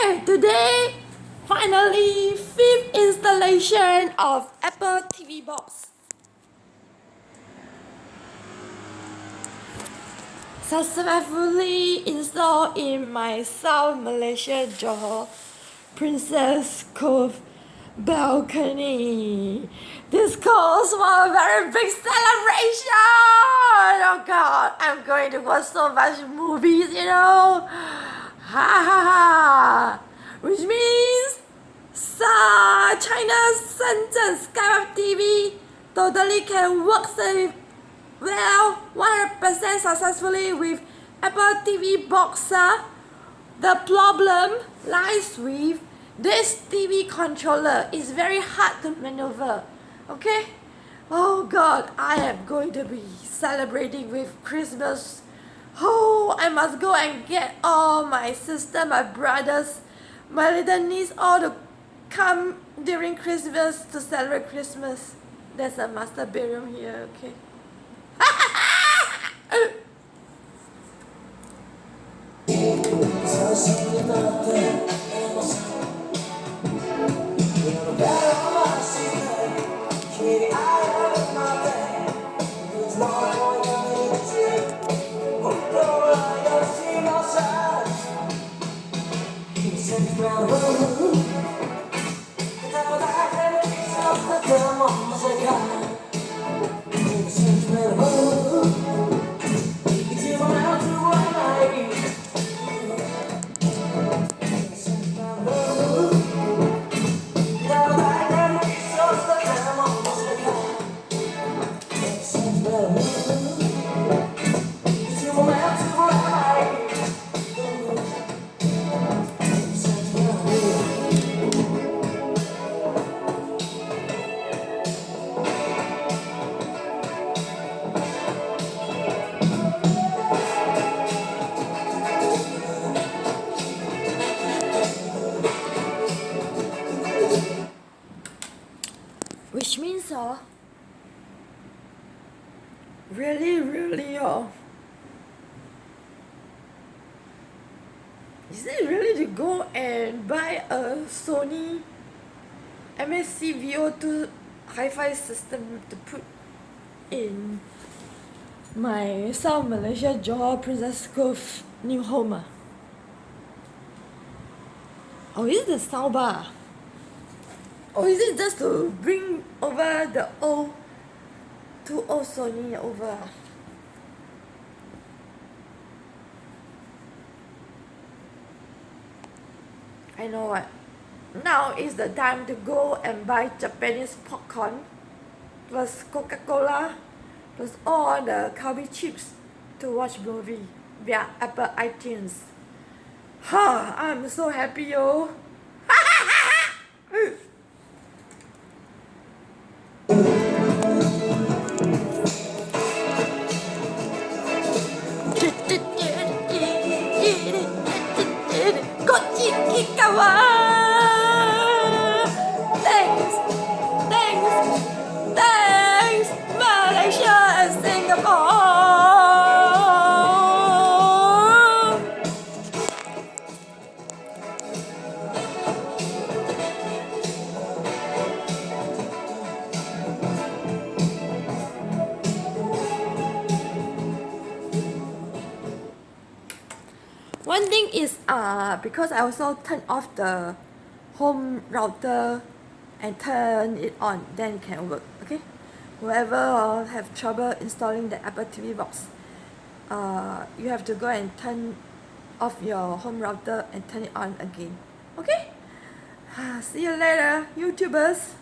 Okay, today, finally, fifth installation of Apple TV box. Successfully installed in my South Malaysia Johor Princess Cove balcony. This calls for a very big celebration. Oh God, I'm going to watch so much movies, Ha ha ha. Which means China's Shenzhen SkyWorth TV totally can work safe well 100% successfully with Apple TV boxer. The problem lies with this TV controller. It's very hard to maneuver. Okay? Oh God, I am going to be celebrating with Christmas. Oh, I must go and get all my sister, my brothers, my little niece all to come during Christmas to celebrate Christmas. There's a master bedroom here, okay? Which means really is it really to go and buy a Sony MSC VO2 hi-fi system to put in my South Malaysia Johor Princess Cove new home? Or is it the soundbar? Or is it just to bring over the old Sony over? I know what. Now is the time to go and buy Japanese popcorn plus Coca-Cola plus all the Calbee chips to watch movie via Apple iTunes. I'm so happy, yo. Thanks, Malaysia and Singapore. One thing is because I also turn off the home router and turn it on, then it can work. Okay, whoever have trouble installing the Apple TV box, you have to go and turn off your home router and turn it on again. Okay, see you later, YouTubers.